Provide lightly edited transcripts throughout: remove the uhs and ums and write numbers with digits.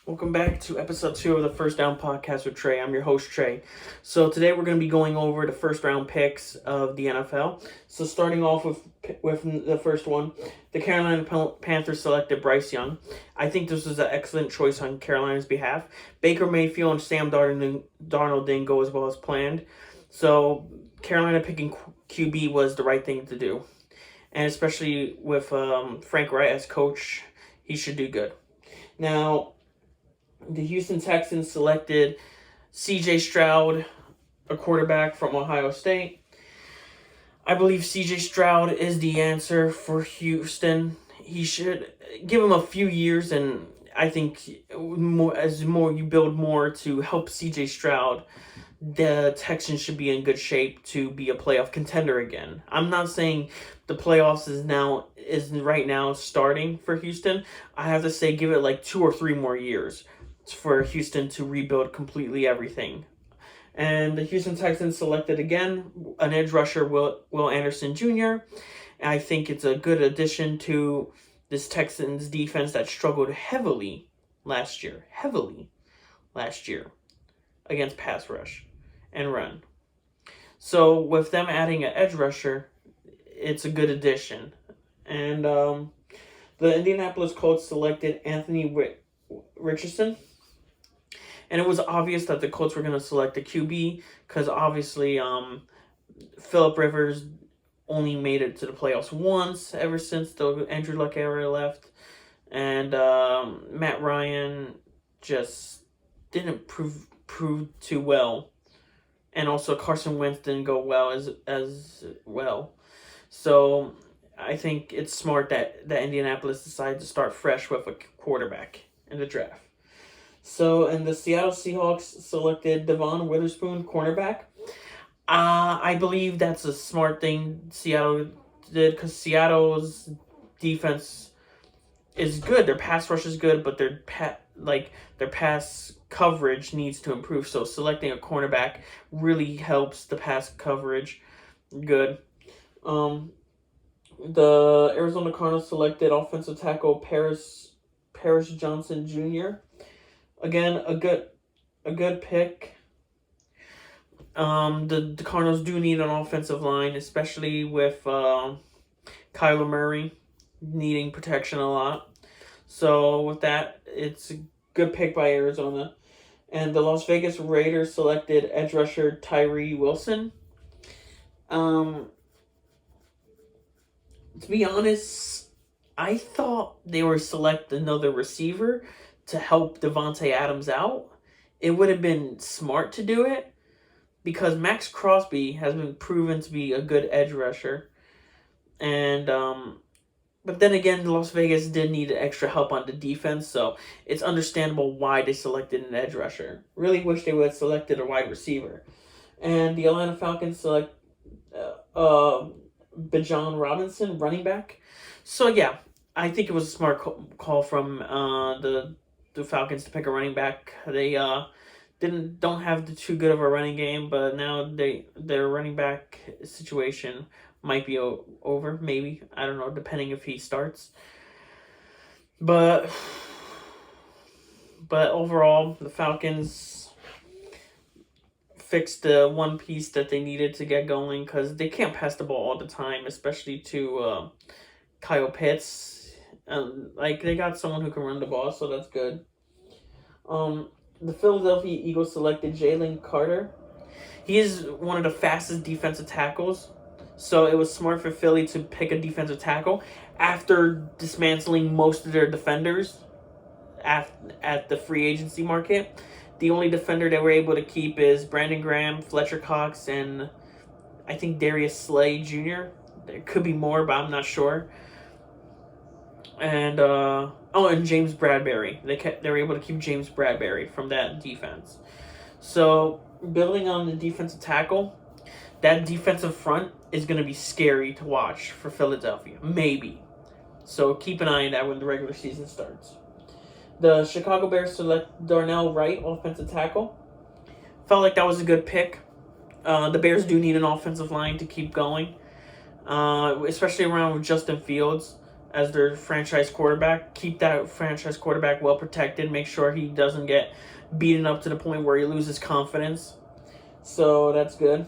Welcome back to episode 2 of the First Down Podcast with Trey. I'm your host, Trey. So today we're going to be going over the first round picks of the NFL. So starting off with the first one, the Carolina Panthers selected Bryce Young. I think this was an excellent choice on Carolina's behalf. Baker Mayfield and Sam Darnold didn't go as well as planned. So Carolina picking QB was the right thing to do. And especially with Frank Wright as coach, he should do good. Now, the Houston Texans selected C.J. Stroud, a quarterback from Ohio State. I believe C.J. Stroud is the answer for Houston. He should give him a few years, and I think as you build more to help C.J. Stroud, the Texans should be in good shape to be a playoff contender again. I'm not saying the playoffs is right now starting for Houston. I have to say give it like 2 or 3 more years for Houston to rebuild completely everything. And the Houston Texans selected again an edge rusher, Will Anderson Jr. And I think it's a good addition to this Texans defense that struggled heavily last year against pass rush and run. So with them adding an edge rusher, it's a good addition. And the Indianapolis Colts selected Anthony Richardson. And it was obvious that the Colts were going to select a QB because obviously Phillip Rivers only made it to the playoffs once ever since the Andrew Luck era left. And Matt Ryan just didn't prove too well. And also Carson Wentz didn't go well as well. So I think it's smart that Indianapolis decided to start fresh with a quarterback in the draft. So, and the Seattle Seahawks selected Devon Witherspoon, cornerback. I believe that's a smart thing Seattle did because Seattle's defense is good. Their pass rush is good, but their pass coverage needs to improve. So, selecting a cornerback really helps the pass coverage good. The Arizona Cardinals selected offensive tackle Paris Johnson Jr. Again, a good pick. The Cardinals do need an offensive line, especially with Kyler Murray needing protection a lot. So with that, it's a good pick by Arizona. And the Las Vegas Raiders selected edge rusher Tyree Wilson. To be honest, I thought they would select another receiver to help Devontae Adams out. It would have been smart to do it because Max Crosby has been proven to be a good edge rusher. And but then again, Las Vegas did need extra help on the defense, so it's understandable why they selected an edge rusher. Really wish they would have selected a wide receiver. And the Atlanta Falcons select Bijan Robinson, running back. So yeah, I think it was a smart call from the Falcons to pick a running back. They don't have too good of a running game, but now their running back situation might be over. Maybe, I don't know, depending if he starts. But overall, the Falcons fixed the one piece that they needed to get going because they can't pass the ball all the time, especially to Kyle Pitts. They got someone who can run the ball, so that's good. The Philadelphia Eagles selected Jalen Carter. He is one of the fastest defensive tackles, so it was smart for Philly to pick a defensive tackle after dismantling most of their defenders at the free agency market. The only defender they were able to keep is Brandon Graham, Fletcher Cox, and I think Darius Slay Jr. There could be more, but I'm not sure. And and James Bradbury. They were able to keep James Bradbury from that defense. So building on the defensive tackle, that defensive front is going to be scary to watch for Philadelphia. Maybe. So keep an eye on that when the regular season starts. The Chicago Bears select Darnell Wright, offensive tackle. Felt like that was a good pick. The Bears do need an offensive line to keep going, especially around with Justin Fields. as their franchise quarterback. Keep that franchise quarterback well protected. Make sure he doesn't get beaten up to the point where he loses confidence. So that's good.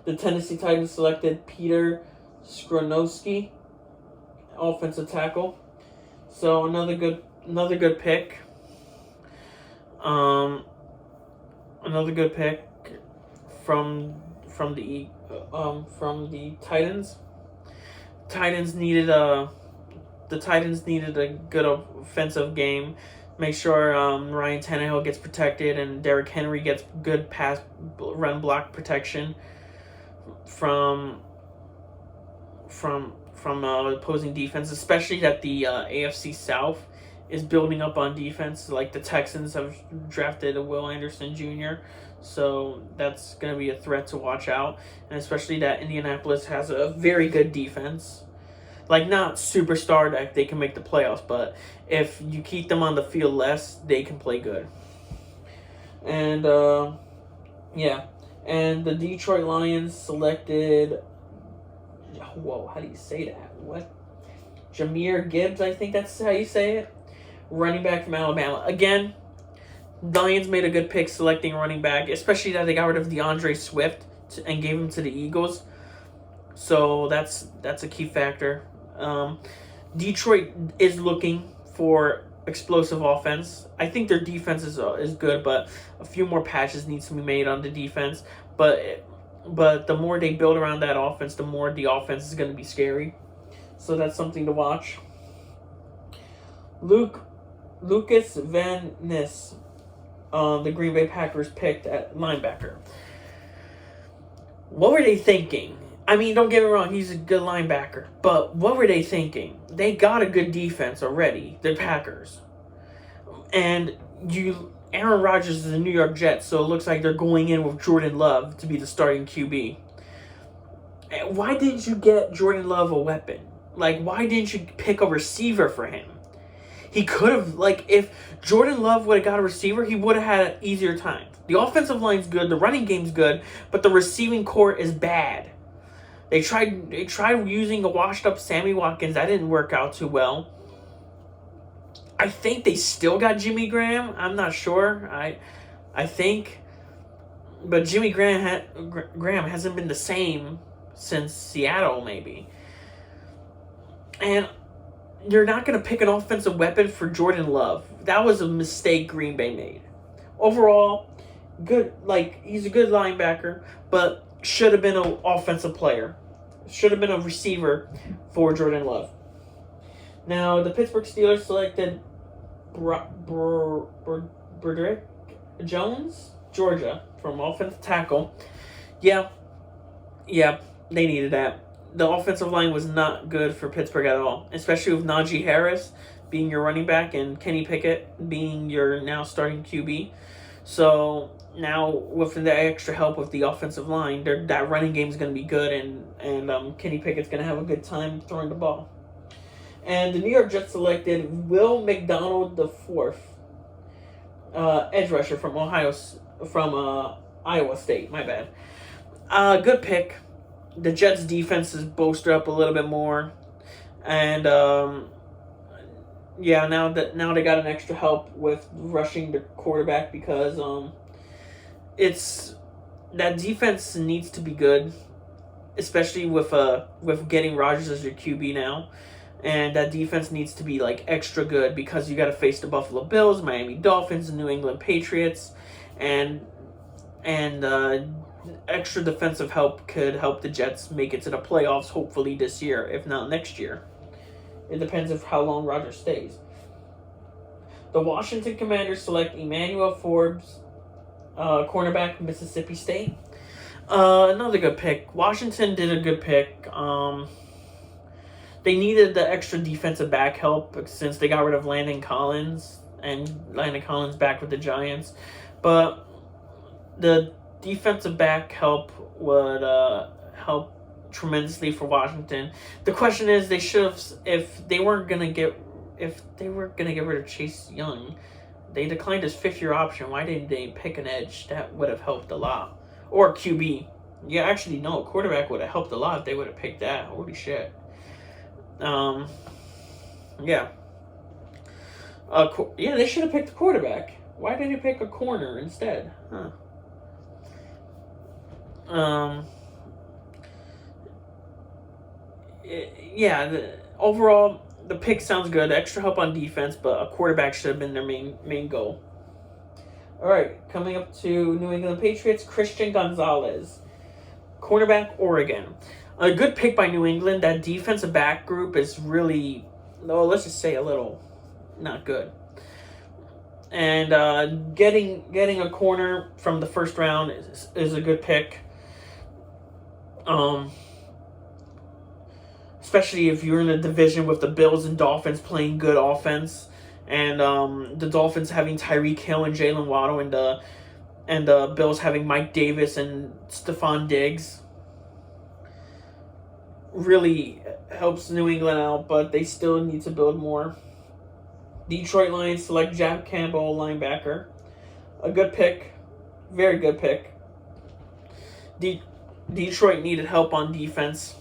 The Tennessee Titans selected Peter Skronowski, offensive tackle. So another good pick. Another good pick from the Titans. The Titans needed a good offensive game. Make sure Ryan Tannehill gets protected and Derrick Henry gets good pass run block protection from opposing defense, especially that the AFC South is building up on defense. Like the Texans have drafted a Will Anderson Jr., so that's going to be a threat to watch out. And especially that Indianapolis has a very good defense. Like, not superstar that they can make the playoffs, but if you keep them on the field less, they can play good. And, yeah. And the Detroit Lions selected... Whoa, how do you say that? What? Jahmyr Gibbs, I think that's how you say it. Running back from Alabama. Again, Lions made a good pick selecting running back, especially that they got rid of DeAndre Swift and gave him to the Eagles. So that's a key factor. Detroit is looking for explosive offense. I think their defense is good, but a few more patches needs to be made on the defense. But the more they build around that offense, the more the offense is going to be scary. So that's something to watch. Lucas Van Ness, the Green Bay Packers picked at linebacker. What were they thinking? I mean, don't get me wrong, he's a good linebacker. But what were they thinking? They got a good defense already, the Packers. And Aaron Rodgers is the New York Jets, so it looks like they're going in with Jordan Love to be the starting QB. Why didn't you get Jordan Love a weapon? Like, why didn't you pick a receiver for him? He could have, like, if Jordan Love would have got a receiver, he would have had an easier time. The offensive line's good, the running game's good, but the receiving core is bad. They tried using a washed-up Sammy Watkins. That didn't work out too well. I think they still got Jimmy Graham. I'm not sure. I think. But Jimmy Graham hasn't been the same since Seattle, maybe. And you're not going to pick an offensive weapon for Jordan Love. That was a mistake Green Bay made. Overall, good. Like, he's a good linebacker, but should have been an offensive player. Should have been a receiver for Jordan Love. Now, the Pittsburgh Steelers selected Broderick Jones, Georgia, from offensive tackle. Yeah, they needed that. The offensive line was not good for Pittsburgh at all, especially with Najee Harris being your running back and Kenny Pickett being your now starting QB. So now with the extra help with the offensive line, that running game is going to be good, and Kenny Pickett's going to have a good time throwing the ball. And the New York Jets selected Will McDonald IV, edge rusher from Iowa State. My bad. Good pick. The Jets' defense is bolstered up a little bit more, and now they got an extra help with rushing the quarterback because that defense needs to be good, especially with getting Rodgers as your QB now. And that defense needs to be like extra good because you got to face the Buffalo Bills, Miami Dolphins, and New England Patriots, and extra defensive help could help the Jets make it to the playoffs hopefully this year, if not next year. It depends on how long Rodgers stays. The Washington Commanders select Emmanuel Forbes, cornerback, Mississippi State. Another good pick. Washington did a good pick. They needed the extra defensive back help since they got rid of Landon Collins, and Landon Collins back with the Giants. But the defensive back help would help tremendously for Washington. The question is, they should have, if they were gonna get rid of Chase Young, they declined his 5th-year option. Why didn't they pick an edge? That would have helped a lot. Or QB. Yeah, actually, no, quarterback would have helped a lot if they would have picked that. Holy shit. Yeah. Yeah, they should have picked a quarterback. Why did they pick a corner instead? Huh. Overall, the pick sounds good. Extra help on defense, but a quarterback should have been their main goal. All right, coming up to New England Patriots, Christian Gonzalez, cornerback, Oregon. A good pick by New England. That defensive back group is really, let's just say a little not good. And getting a corner from the first round is a good pick. Especially if you're in a division with the Bills and Dolphins playing good offense, and the Dolphins having Tyreek Hill and Jalen Waddle, and the Bills having Mike Davis and Stephon Diggs. Really helps New England out, but they still need to build more. Detroit Lions select Jack Campbell, linebacker. A good pick. Very good pick. Detroit needed help on defense.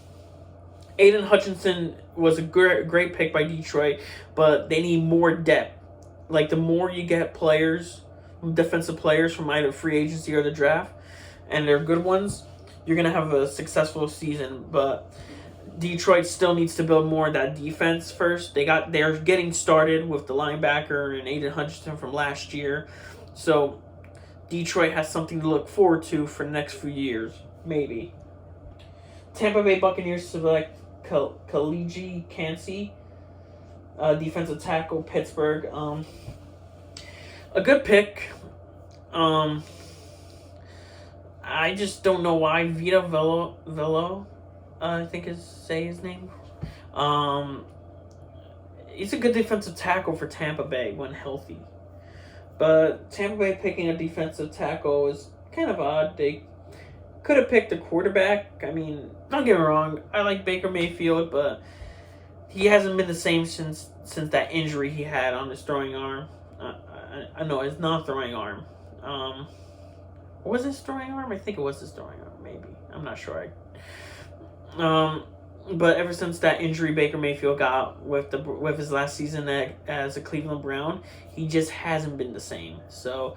Aiden Hutchinson was a great pick by Detroit, but they need more depth. Like, the more you get defensive players from either free agency or the draft, and they're good ones, you're going to have a successful season. But Detroit still needs to build more of that defense first. They're getting started with the linebacker and Aiden Hutchinson from last year. So Detroit has something to look forward to for the next few years, maybe. Tampa Bay Buccaneers select Khaliji Kancey, defensive tackle, Pittsburgh. A good pick. I just don't know why Vita Velo, I think say his name. He's a good defensive tackle for Tampa Bay when healthy. But Tampa Bay picking a defensive tackle is kind of odd. They could have picked a quarterback. I mean, don't get me wrong, I like Baker Mayfield, but he hasn't been the same since that injury he had on his throwing arm. I know it's not throwing arm. Was his throwing arm? I think it was his throwing arm. Maybe, I'm not sure. But ever since that injury Baker Mayfield got with his last season as a Cleveland Brown, he just hasn't been the same. So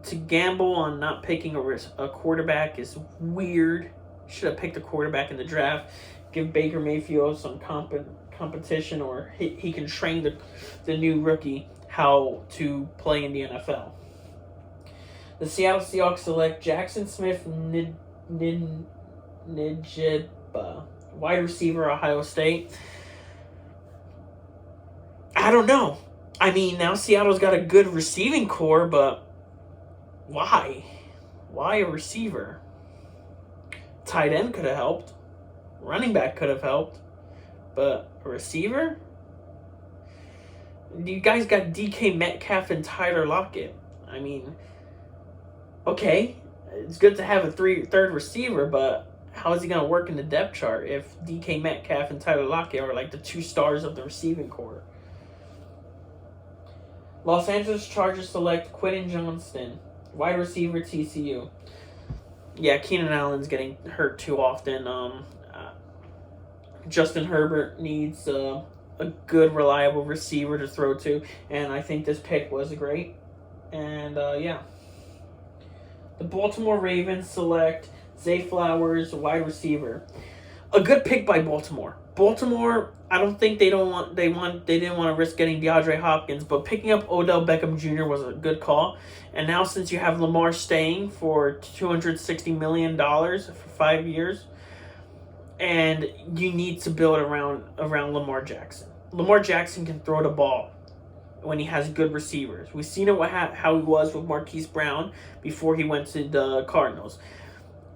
to gamble on not picking a quarterback is weird. Should have picked a quarterback in the draft. Give Baker Mayfield some competition, or he can train the new rookie how to play in the NFL. The Seattle Seahawks select Jackson Smith Njigba, wide receiver, Ohio State. I don't know. I mean, now Seattle's got a good receiving core, but why? Why a receiver? Tight end could have helped. Running back could have helped. But a receiver? You guys got DK Metcalf and Tyler Lockett. I mean, okay, it's good to have a third receiver, but how is he going to work in the depth chart if DK Metcalf and Tyler Lockett are like the two stars of the receiving core? Los Angeles Chargers select Quentin Johnston, wide receiver, TCU. Yeah, Keenan Allen's getting hurt too often. Justin Herbert needs a good, reliable receiver to throw to, and I think this pick was great. And yeah. The Baltimore Ravens select Zay Flowers, wide receiver. A good pick by Baltimore. Baltimore, I don't think they didn't want to risk getting DeAndre Hopkins, but picking up Odell Beckham Jr. was a good call. And now since you have Lamar staying for $260 million for 5 years, and you need to build around Lamar Jackson. Lamar Jackson can throw the ball when he has good receivers. We've seen it how he was with Marquise Brown before he went to the Cardinals.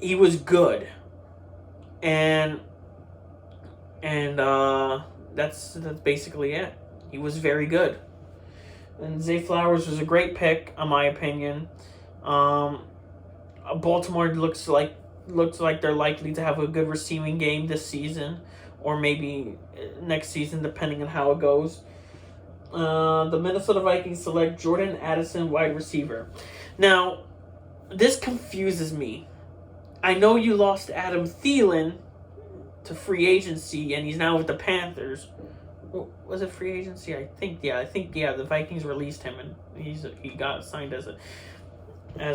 He was good, and that's basically it. He was very good, and Zay Flowers was a great pick, in my opinion. Baltimore looks like they're likely to have a good receiving game this season, or maybe next season, depending on how it goes. The Minnesota Vikings select Jordan Addison, wide receiver. Now, this confuses me. I know you lost Adam Thielen to free agency, and he's now with the Panthers. Was it free agency? I think the Vikings released him, and he got signed as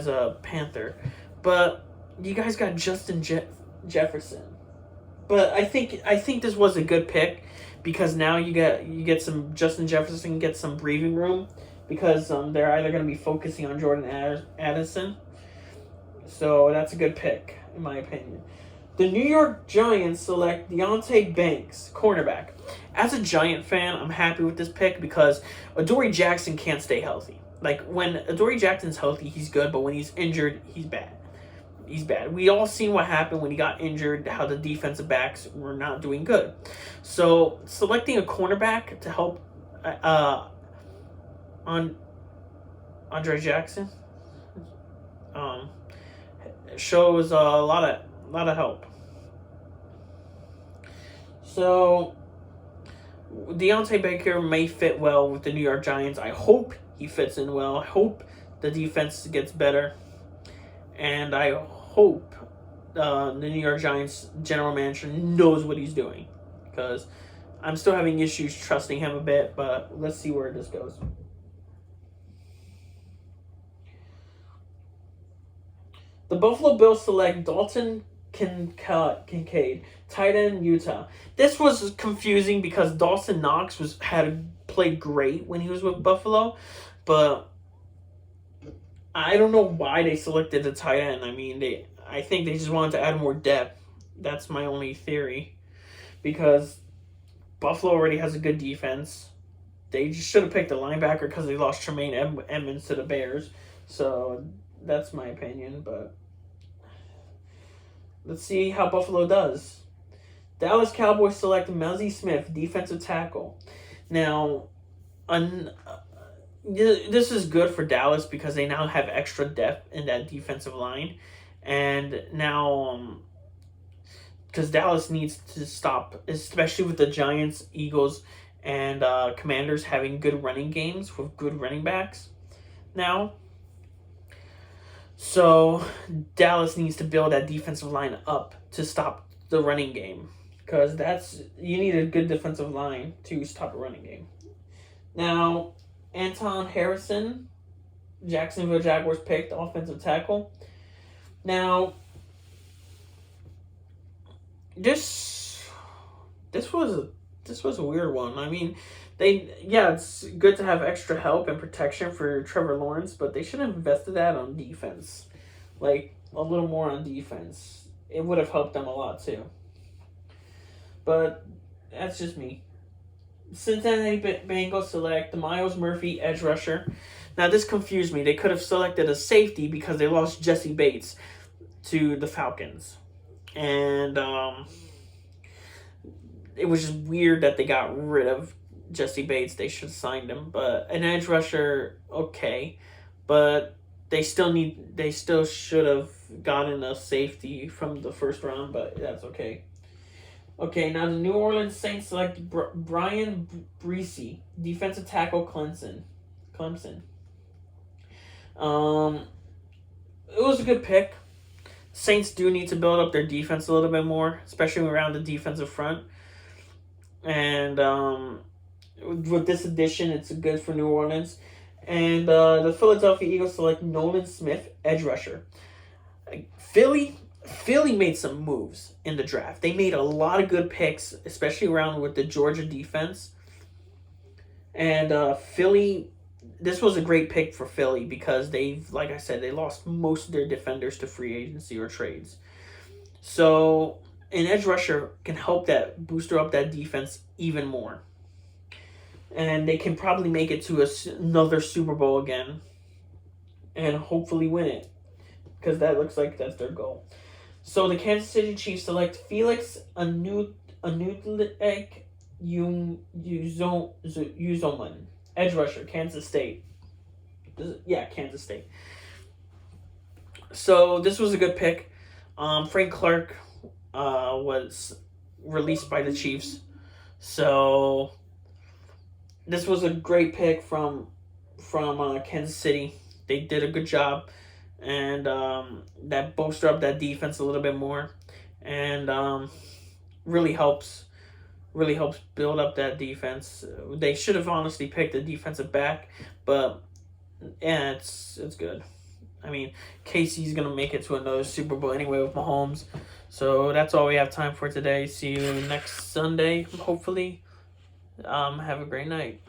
a Panther. But you guys got Justin Jefferson. But I think this was a good pick because now you get some Justin Jefferson, get some breathing room because they're either going to be focusing on Jordan Addison. So that's a good pick in my opinion. The New York Giants select Deontay Banks, cornerback. As a Giant fan, I'm happy with this pick because Adoree Jackson can't stay healthy. Like, when Adoree Jackson's healthy, he's good, but when he's injured, he's bad. He's bad. We all seen what happened when he got injured, how the defensive backs were not doing good. So, selecting a cornerback to help on Andre Jackson shows a lot of help. So Deontay Baker may fit well with the New York Giants. I hope he fits in well. I hope the defense gets better. And I hope the New York Giants general manager knows what he's doing. Because I'm still having issues trusting him a bit. But let's see where this goes. The Buffalo Bills select Dalton Kincaid, tight end, Utah. This was confusing because Dawson Knox had played great when he was with Buffalo, but I don't know why they selected a tight end. I mean, I think they just wanted to add more depth. That's my only theory, because Buffalo already has a good defense. They just should have picked a linebacker because they lost Tremaine Edmonds to the Bears. So that's my opinion, but let's see how Buffalo does. Dallas Cowboys select Muzzy Smith, defensive tackle. Now, this is good for Dallas because they now have extra depth in that defensive line. And now, because Dallas needs to stop, especially with the Giants, Eagles, and Commanders having good running games with good running backs now. So Dallas needs to build that defensive line up to stop the running game, because you need a good defensive line to stop the running game. Now, Anton Harrison, Jacksonville Jaguars picked offensive tackle. Now, this was a weird one. I mean, it's good to have extra help and protection for Trevor Lawrence, but they should have invested that on defense. Like, a little more on defense. It would have helped them a lot, too. But that's just me. Cincinnati Bengals select Myles Murphy, edge rusher. Now, this confused me. They could have selected a safety because they lost Jesse Bates to the Falcons. And it was just weird that they got rid of Jesse Bates. They should have signed him. But an edge rusher, okay. But they still should have gotten a safety from the first round, but that's okay. Okay, now the New Orleans Saints select Brian Breesy, defensive tackle, Clemson. It was a good pick. Saints do need to build up their defense a little bit more, especially around the defensive front. And with this addition, it's good for New Orleans. And the Philadelphia Eagles select Nolan Smith, edge rusher. Philly made some moves in the draft. They made a lot of good picks, especially around with the Georgia defense. And Philly, this was a great pick for Philly because like I said, they lost most of their defenders to free agency or trades. So an edge rusher can help booster up that defense even more. And they can probably make it to another Super Bowl again and hopefully win it, because that looks like that's their goal. So the Kansas City Chiefs select Felix Anudike Uzoman, edge rusher, Kansas State. Kansas State. So this was a good pick. Frank Clark was released by the Chiefs. So this was a great pick from Kansas City. They did a good job, and that bolstered up that defense a little bit more. And really helps build up that defense. They should have honestly picked a defensive back, but yeah, it's good. I mean, Casey's gonna make it to another Super Bowl anyway with Mahomes. So that's all we have time for today. See you next Sunday, hopefully. Have a great night.